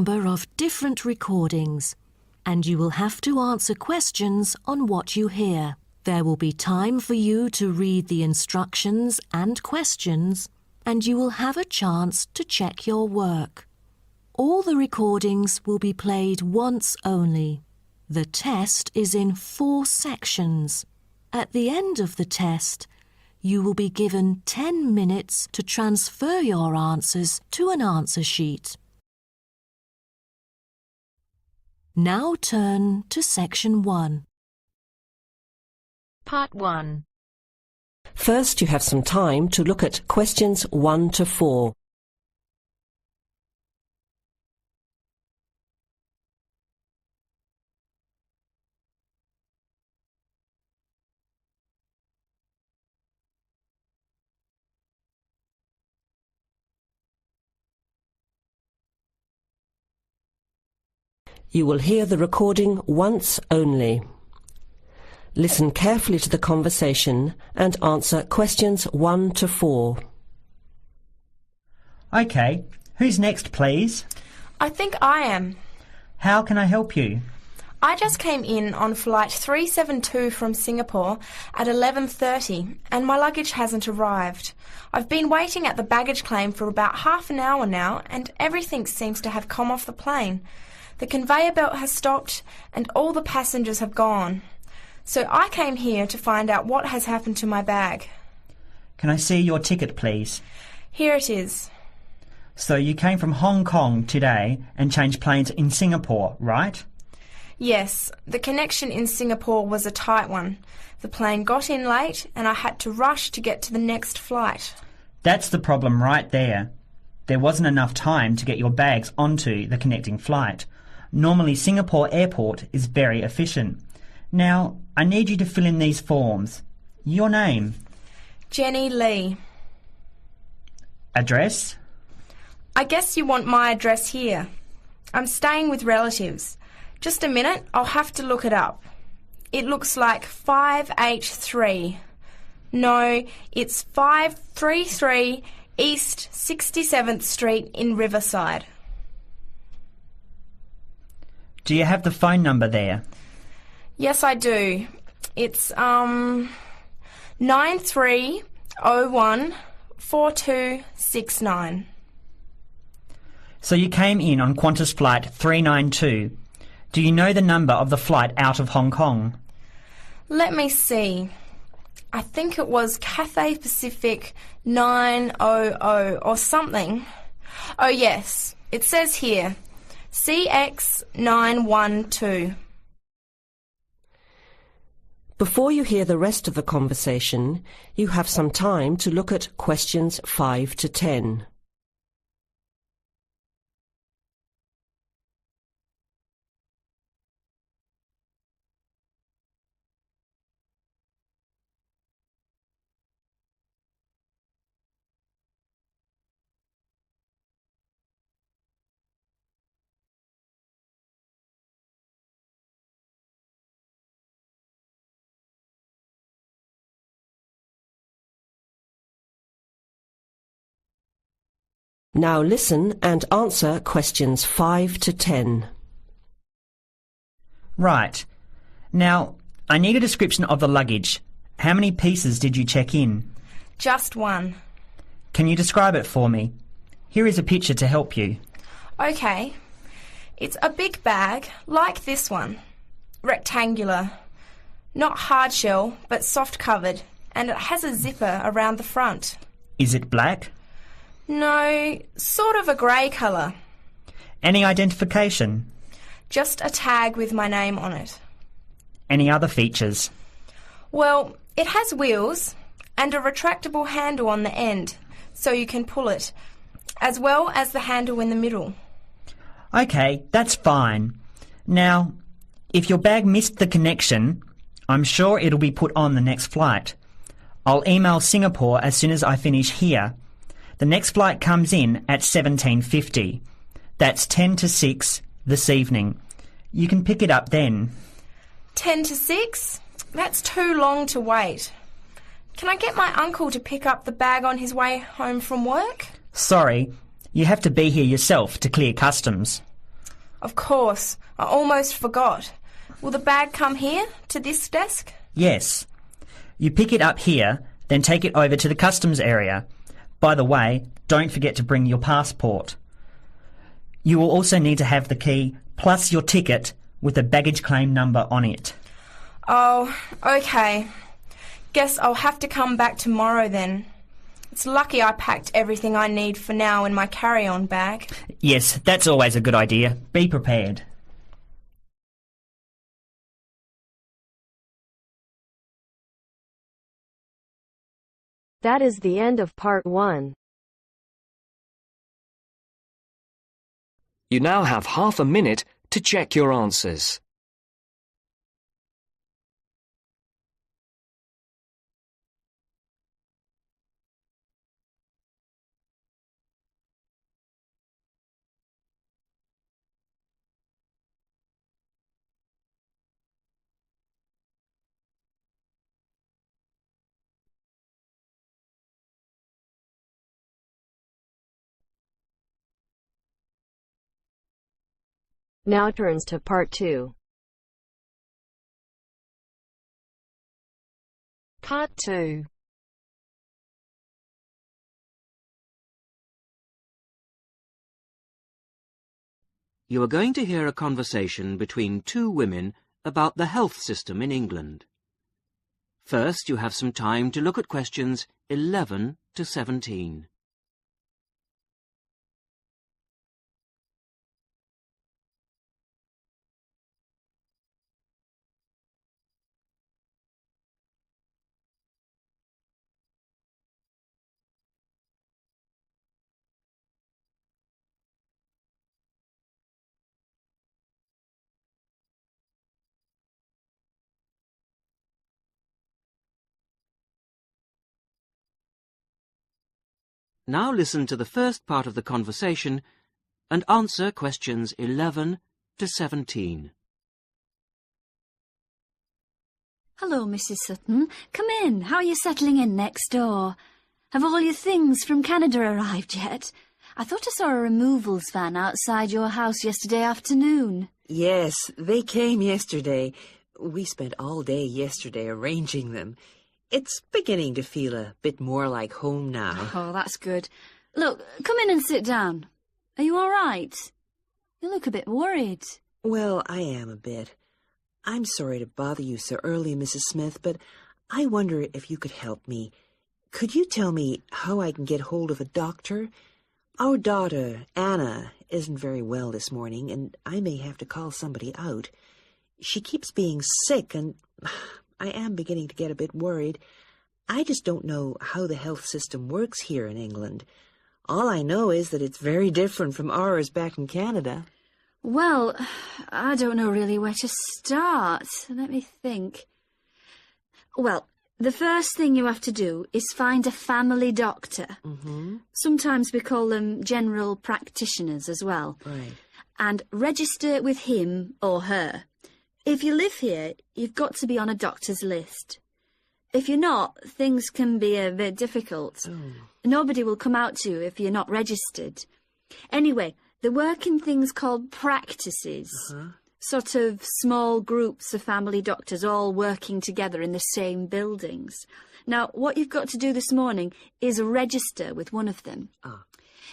number of different recordings, and you will have to answer questions on what you hear. There will be time for you to read the instructions and questions, and you will have a chance to check your work. All the recordings will be played once only. The test is in 4 sections. At the end of the test, you will be given 10 minutes to transfer your answers to an answer sheet. Now turn to Section 1. Part 1. First, you have some time to look at questions 1 to 4. You will hear the recording once only. Listen carefully to the conversation and answer questions 1 to 4. OK, who's next, please? I think I am. How can I help you? I just came in on flight 372 from Singapore at 11:30 and my luggage hasn't arrived. I've been waiting at the baggage claim for about half an hour now and everything seems to have come off the plane. The conveyor belt has stopped and all the passengers have gone. So I came here to find out what has happened to my bag. Can I see your ticket, please? Here it is. So you came from Hong Kong today and changed planes in Singapore, right? Yes, the connection in Singapore was a tight one. The plane got in late and I had to rush to get to the next flight. That's the problem right there. There wasn't enough time to get your bags onto the connecting flight. Normally Singapore Airport is very efficient. Now, I need you to fill in these forms. Your name? Jenny Lee. Address? I guess you want my address here. I'm staying with relatives. Just a minute, I'll have to look it up. It looks like 583. No, it's 533 East 67th Street in Riverside. Do you have the phone number there? Yes, I do. It's 93014269. So you came in on Qantas flight 392. Do you know the number of the flight out of Hong Kong? Let me see. I think it was Cathay Pacific 900 or something. Oh yes, it says here, CX912. Before you hear the rest of the conversation, you have some time to look at questions 5 to 10. Now listen and answer questions 5 to 10. Right. Now, I need a description of the luggage. How many pieces did you check in? Just one. Can you describe it for me? Here is a picture to help you. Okay. It's a big bag, like this one. Rectangular. Not hard shell, but soft covered, and it has a zipper around the front. Is it black? No, sort of a grey colour. Any identification? Just a tag with my name on it. Any other features? Well, it has wheels and a retractable handle on the end, so you can pull it, as well as the handle in the middle. OK, that's fine. Now, if your bag missed the connection, I'm sure it'll be put on the next flight. I'll email Singapore as soon as I finish here. The next flight comes in at 17:50. That's 10 to 6 this evening. You can pick it up then. 10 to 6? That's too long to wait. Can I get my uncle to pick up the bag on his way home from work? Sorry, you have to be here yourself to clear customs. Of course, I almost forgot. Will the bag come here, to this desk? Yes. You pick it up here, then take it over to the customs area. By the way, don't forget to bring your passport. You will also need to have the key plus your ticket with a baggage claim number on it. Oh, okay. Guess I'll have to come back tomorrow then. It's lucky I packed everything I need for now in my carry-on bag. Yes, that's always a good idea. Be prepared. That is the end of part 1. You now have half a minute to check your answers. Now turns to part 2. Part 2. You are going to hear a conversation between two women about the health system in England. First, you have some time to look at questions 11 to 17. Now listen to the first part of the conversation and answer questions 11 to 17. Hello, Mrs. Sutton. Come in. How are you settling in next door? Have all your things from Canada arrived yet? I thought I saw a removals van outside your house yesterday afternoon. Yes, they came yesterday. We spent all day yesterday arranging them. It's beginning to feel a bit more like home now. Oh, that's good. Look, come in and sit down. Are you all right? You look a bit worried. Well, I am a bit. I'm sorry to bother you so early, Mrs. Smith, but I wonder if you could help me. Could you tell me how I can get hold of a doctor? Our daughter, Anna, isn't very well this morning, and I may have to call somebody out. She keeps being sick, and I am beginning to get a bit worried. I just don't know how the health system works here in England. All I know is that it's very different from ours back in Canada. Well, I don't know really where to start. Let me think. Well, the first thing you have to do is find a family doctor. Mm-hmm. Sometimes we call them general practitioners as well. Right. And register with him or her. If you live here, you've got to be on a doctor's list. If you're not, things can be a bit difficult. Oh. Nobody will come out to you if you're not registered. Anyway, they work in things called practices. Sort of small groups of family doctors all working together in the same buildings. Now, what you've got to do this morning is register with one of them.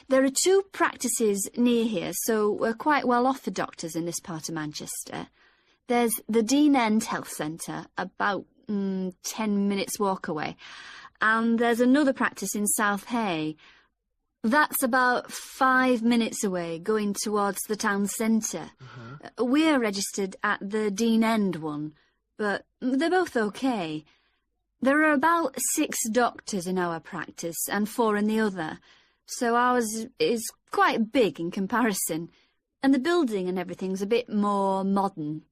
There are 2 practices near here, so we're quite well off for doctors in this part of Manchester. There's the Dean End Health Centre, about 10 minutes walk away. And there's another practice in South Hay. That's about 5 minutes away, going towards the town centre. We're registered at the Dean End one, but they're both okay. There are about 6 doctors in our practice and 4 in the other, so ours is quite big in comparison, and the building and everything's a bit more modern.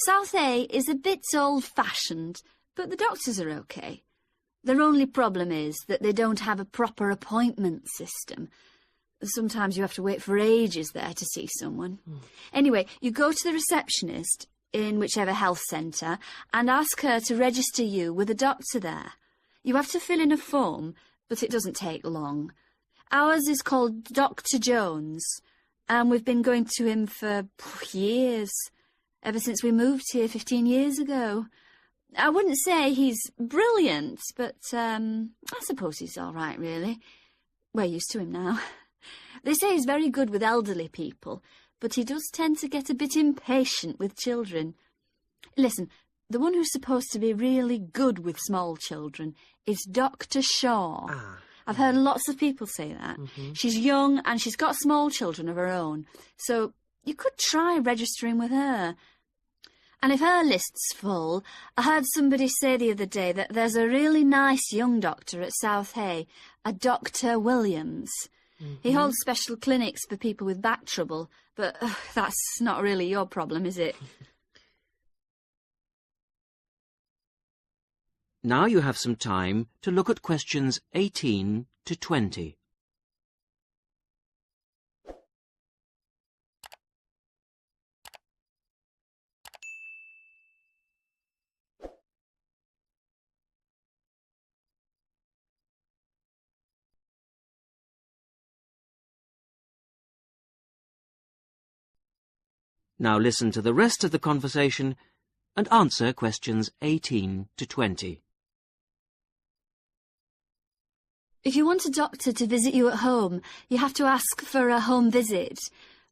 South A is a bit old-fashioned, but the doctors are okay. Their only problem is that they don't have a proper appointment system. Sometimes you have to wait for ages there to see someone. Anyway, you go to the receptionist in whichever health centre and ask her to register you with a doctor there. You have to fill in a form, but it doesn't take long. Ours is called Dr. Jones. And we've been going to him for years, ever since we moved here 15 years ago. I wouldn't say he's brilliant, but I suppose he's all right, really. We're used to him now. They say he's very good with elderly people, but he does tend to get a bit impatient with children. Listen, the one who's supposed to be really good with small children is Dr. Shaw. I've heard lots of people say that. She's young and she's got small children of her own, so you could try registering with her. And if her list's full, I heard somebody say the other day that there's a really nice young doctor at South Hay, a Dr. Williams. He holds special clinics for people with back trouble, but that's not really your problem, is it? Now you have some time to look at questions 18 to 20. Now listen to the rest of the conversation and answer questions 18 to 20. If you want a doctor to visit you at home, you have to ask for a home visit.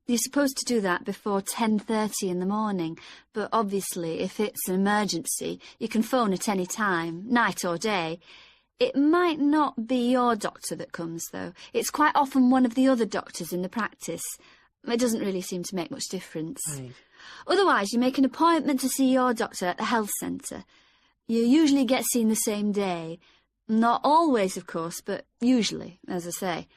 You're supposed to do that before 10:30 in the morning, but obviously if it's an emergency, you can phone at any time, night or day. It might not be your doctor that comes, though. It's quite often one of the other doctors in the practice. It doesn't really seem to make much difference. Right. Otherwise, you make an appointment to see your doctor at the health centre. You usually get seen the same day. Not always, of course, but usually, as I say.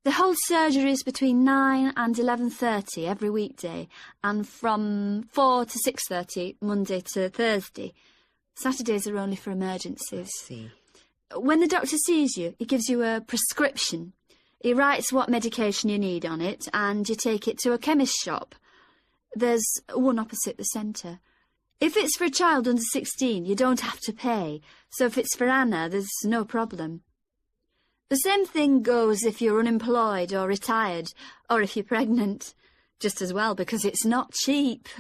They hold surgeries between 9 and 11:30 every weekday, and from 4 to 6:30 Monday to Thursday. Saturdays are only for emergencies. I see. When the doctor sees you, he gives you a prescription. He writes what medication you need on it, and you take it to a chemist's shop. There's one opposite the centre. If it's for a child under 16, you don't have to pay, so if it's for Anna, there's no problem. The same thing goes if you're unemployed or retired, or if you're pregnant. Just as well, because it's not cheap.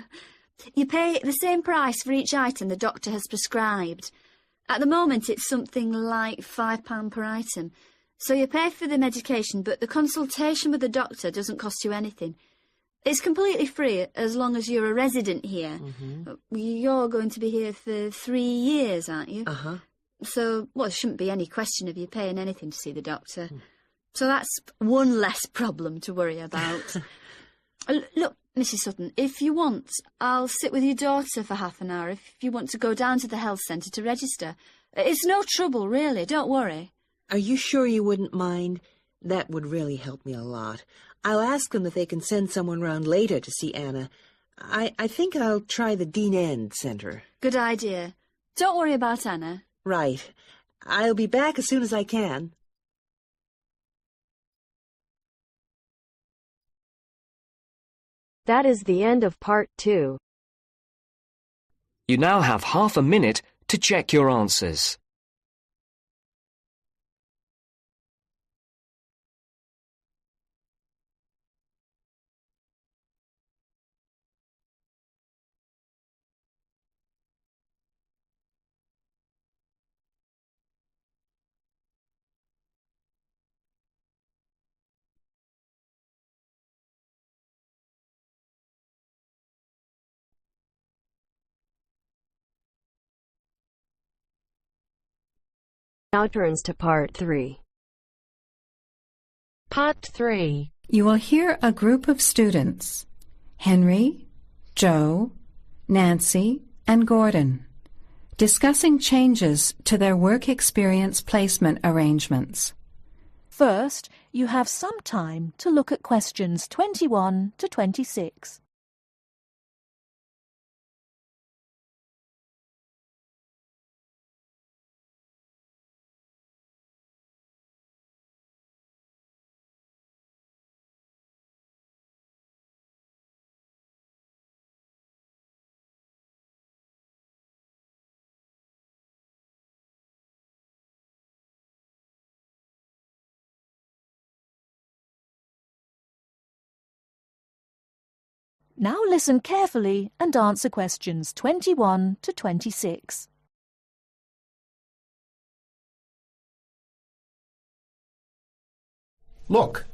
You pay the same price for each item the doctor has prescribed. At the moment, it's something like £5 per item. So you pay for the medication, but the consultation with the doctor doesn't cost you anything. It's completely free as long as you're a resident here. You're going to be here for 3 years, aren't you? So, well, there shouldn't be any question of you paying anything to see the doctor. So that's one less problem to worry about. Look, Mrs. Sutton, if you want, I'll sit with your daughter for half an hour if you want to go down to the health centre to register. It's no trouble, really, don't worry. Are you sure you wouldn't mind? That would really help me a lot. I'll ask them if they can send someone round later to see Anna. I think I'll try the Dean End Centre. Good idea. Don't worry about Anna. Right. I'll be back as soon as I can. That is the end of part 2. You now have half a minute to check your answers. Now turns to part 3. Part 3. You will hear a group of students, Henry, Joe, Nancy, and Gordon, discussing changes to their work experience placement arrangements. First, you have some time to look at questions 21 to 26. Now listen carefully and answer questions 21 to 26. Look,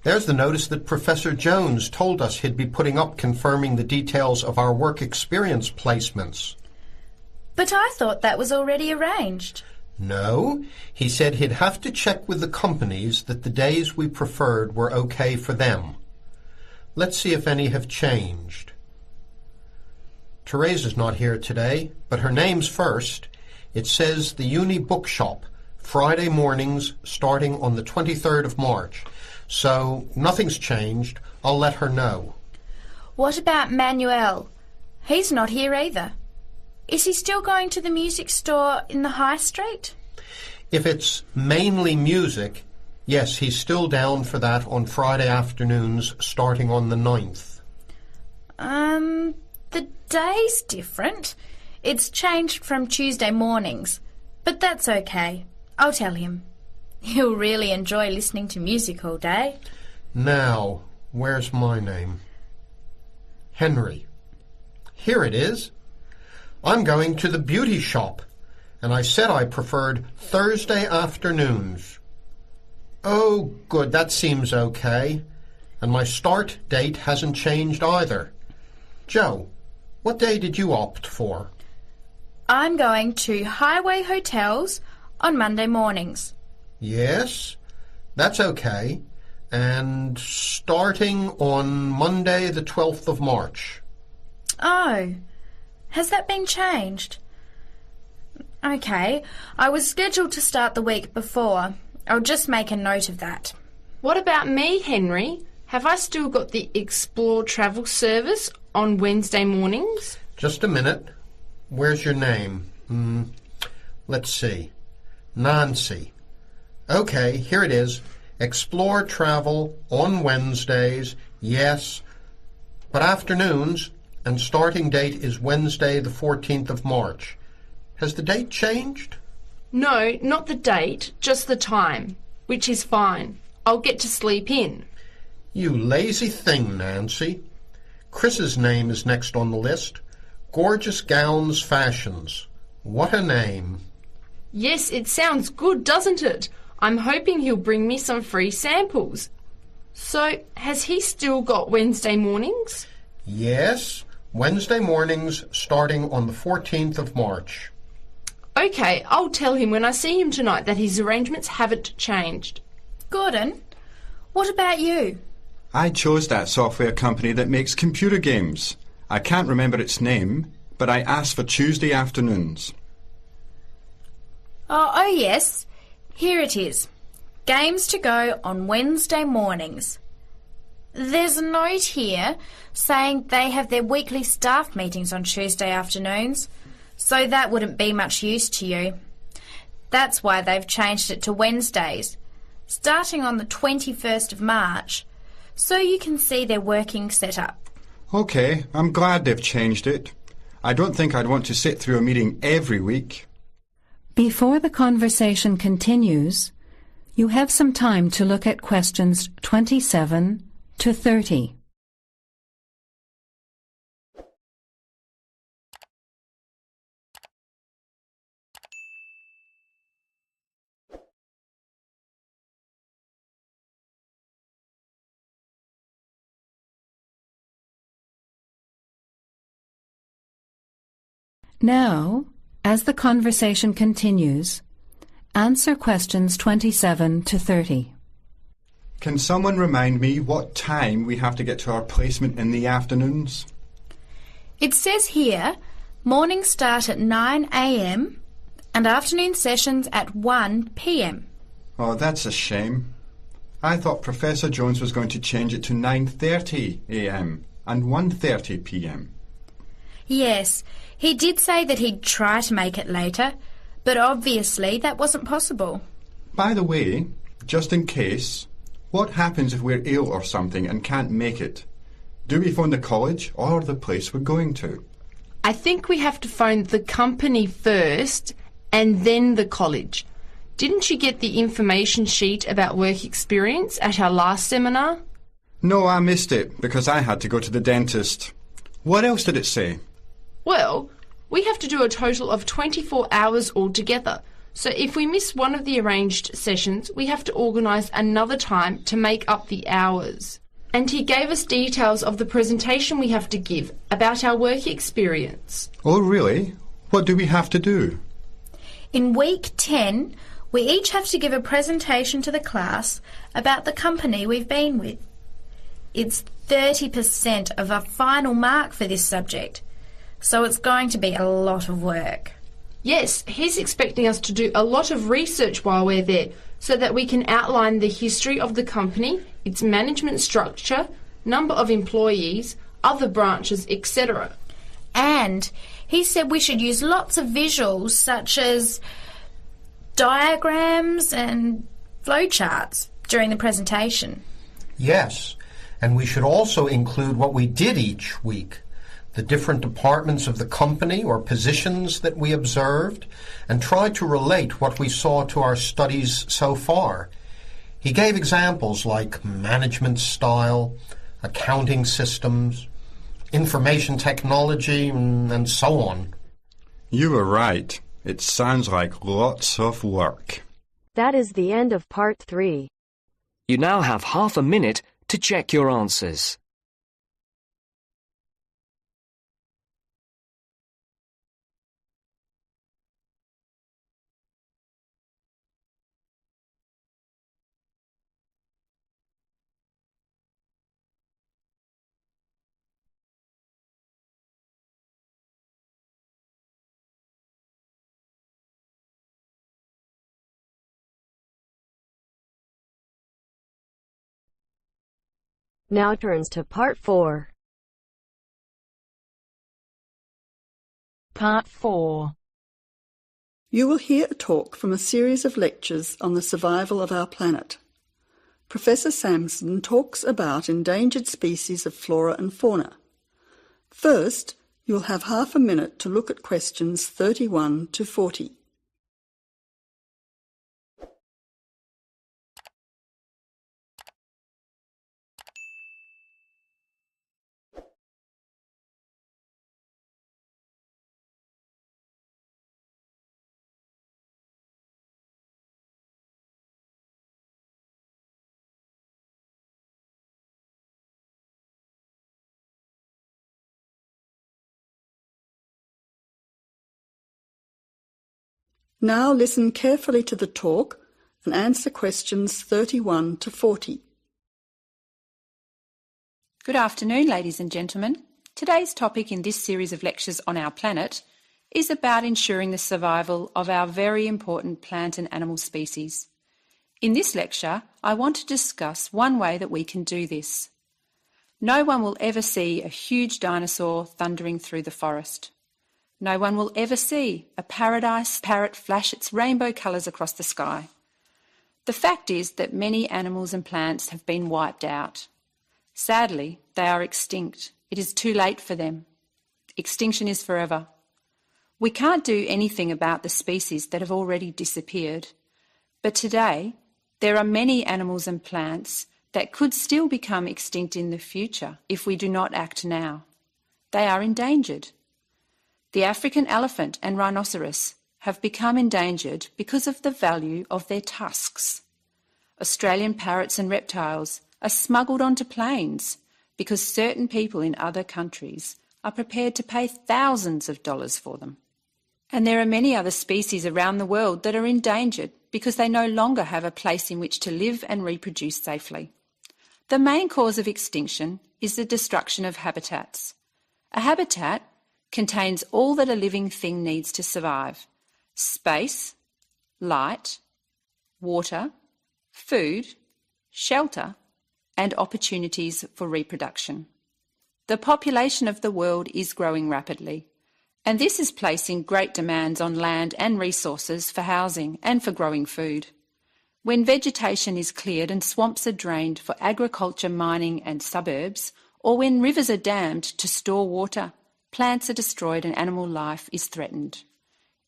there's the notice that Professor Jones told us he'd be putting up confirming the details of our work experience placements. But I thought that was already arranged. No, he said he'd have to check with the companies that the days we preferred were okay for them. Let's see if any have changed. Teresa's not here today, but her name's first. It says the Uni Bookshop, Friday mornings starting on the 23rd of March. So nothing's changed. I'll let her know. What about Manuel? He's not here either. Is he still going to the music store in the High Street? If it's mainly music, yes, he's still down for that on Friday afternoons starting on the 9th. The day's different. It's changed from Tuesday mornings, but that's okay. I'll tell him. He'll really enjoy listening to music all day. Now, where's my name? Henry. Here it is. I'm going to the beauty shop, and I said I preferred Thursday afternoons. Oh, good, that seems okay. And my start date hasn't changed either. Joe, what day did you opt for? I'm going to Highway Hotels on Monday mornings. Yes, that's okay. And starting on Monday the 12th of March. Oh, has that been changed? Okay, I was scheduled to start the week before. I'll just make a note of that. What about me, Henry? Have I still got the Explore travel service on Wednesday mornings? Just a minute. Where's your name? Let's see. Nancy. Okay, here it is. Explore travel on Wednesdays, yes, but afternoons, and starting date is Wednesday the 14th of March. Has the date changed? No, not the date, just the time, which is fine. I'll get to sleep in. You lazy thing, Nancy. Chris's name is next on the list. Gorgeous Gowns Fashions. What a name. Yes, it sounds good, doesn't it? I'm hoping he'll bring me some free samples. So, has he still got Wednesday mornings? Yes, Wednesday mornings starting on the 14th of March. Okay, I'll tell him when I see him tonight that his arrangements haven't changed. Gordon, what about you? I chose that software company that makes computer games. I can't remember its name, but I asked for Tuesday afternoons. Oh, yes. Here it is. Games to go on Wednesday mornings. There's a note here saying they have their weekly staff meetings on Tuesday afternoons, so that wouldn't be much use to you. That's why they've changed it to Wednesdays, starting on the 21st of March, so you can see their working setup. Okay, I'm glad they've changed it. I don't think I'd want to sit through a meeting every week. Before the conversation continues, you have some time to look at questions 27 to 30. Now, as the conversation continues, answer questions 27 to 30. Can someone remind me what time we have to get to our placement in the afternoons? It says here, mornings start at 9 a.m. and afternoon sessions at 1 p.m. Oh, that's a shame. I thought Professor Jones was going to change it to 9:30 a.m. and 1:30 p.m. Yes, he did say that he'd try to make it later, but obviously that wasn't possible. By the way, just in case, what happens if we're ill or something and can't make it? Do we phone the college or the place we're going to? I think we have to phone the company first and then the college. Didn't you get the information sheet about work experience at our last seminar? No, I missed it because I had to go to the dentist. What else did it say? Well, we have to do a total of 24 hours altogether. So if we miss one of the arranged sessions, we have to organise another time to make up the hours. And he gave us details of the presentation we have to give about our work experience. Oh, really? What do we have to do? In week 10, we each have to give a presentation to the class about the company we've been with. It's 30% of our final mark for this subject, so it's going to be a lot of work. Yes, he's expecting us to do a lot of research while we're there so that we can outline the history of the company, its management structure, number of employees, other branches, etc. And he said we should use lots of visuals such as diagrams and flowcharts during the presentation. Yes, and we should also include what we did each week, the different departments of the company or positions that we observed, and try to relate what we saw to our studies so far. He gave examples like management style, accounting systems, information technology, and so on. You were right. It sounds like lots of work. That is the end of part 3. You now have half a minute to check your answers. Now turns to part 4. Part 4. You will hear a talk from a series of lectures on the survival of our planet. Professor Samson talks about endangered species of flora and fauna. First, you'll have half a minute to look at questions 31 to 40. Now listen carefully to the talk and answer questions 31 to 40. Good afternoon, ladies and gentlemen. Today's topic in this series of lectures on our planet is about ensuring the survival of our very important plant and animal species. In this lecture, I want to discuss one way that we can do this. No one will ever see a huge dinosaur thundering through the forest. No one will ever see a paradise parrot flash its rainbow colours across the sky. The fact is that many animals and plants have been wiped out. Sadly, they are extinct. It is too late for them. Extinction is forever. We can't do anything about the species that have already disappeared. But today, there are many animals and plants that could still become extinct in the future if we do not act now. They are endangered. The African elephant and rhinoceros have become endangered because of the value of their tusks. Australian parrots and reptiles are smuggled onto planes because certain people in other countries are prepared to pay thousands of dollars for them. And there are many other species around the world that are endangered because they no longer have a place in which to live and reproduce safely. The main cause of extinction is the destruction of habitats. A habitat contains all that a living thing needs to survive: space, light, water, food, shelter, and opportunities for reproduction. The population of the world is growing rapidly, and this is placing great demands on land and resources for housing and for growing food. When vegetation is cleared and swamps are drained for agriculture, mining and suburbs, or when rivers are dammed to store water, plants are destroyed and animal life is threatened.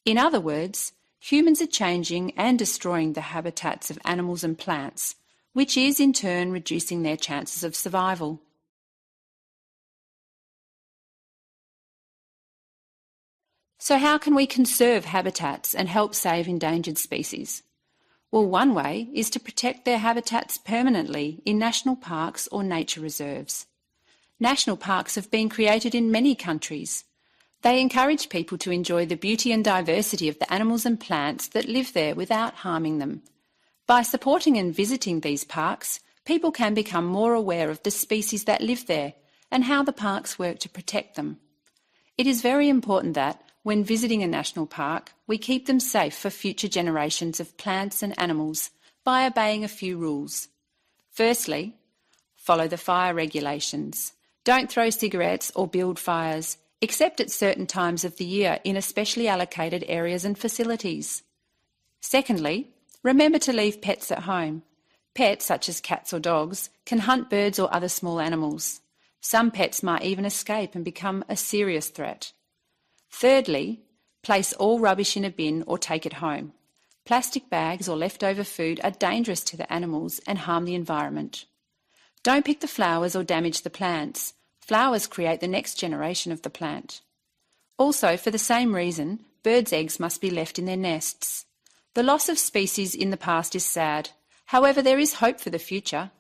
In other words, humans are changing and destroying the habitats of animals and plants, which is in turn reducing their chances of survival. So how can we conserve habitats and help save endangered species? Well, one way is to protect their habitats permanently in national parks or nature reserves. National parks have been created in many countries. They encourage people to enjoy the beauty and diversity of the animals and plants that live there without harming them. By supporting and visiting these parks, people can become more aware of the species that live there and how the parks work to protect them. It is very important that, when visiting a national park, we keep them safe for future generations of plants and animals by obeying a few rules. Firstly, follow the fire regulations. Don't throw cigarettes or build fires, except at certain times of the year in especially allocated areas and facilities. Secondly, remember to leave pets at home. Pets, such as cats or dogs, can hunt birds or other small animals. Some pets might even escape and become a serious threat. Thirdly, place all rubbish in a bin or take it home. Plastic bags or leftover food are dangerous to the animals and harm the environment. Don't pick the flowers or damage the plants. Flowers create the next generation of the plant. Also, for the same reason, birds' eggs must be left in their nests. The loss of species in the past is sad. However, there is hope for the future.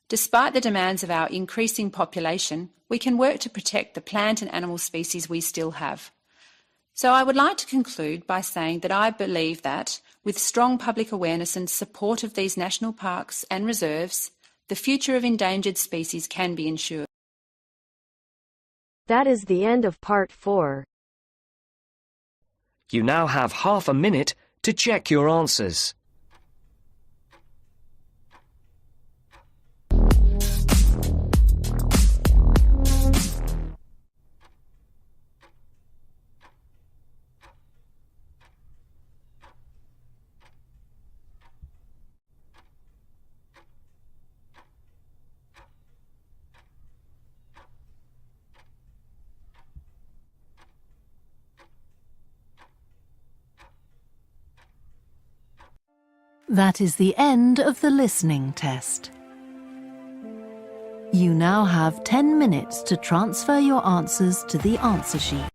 Despite the demands of our increasing population, we can work to protect the plant and animal species we still have. So I would like to conclude by saying that I believe that, with strong public awareness and support of these national parks and reserves, the future of endangered species can be ensured. That is the end of part 4. You now have half a minute to check your answers. That is the end of the listening test. You now have 10 minutes to transfer your answers to the answer sheet.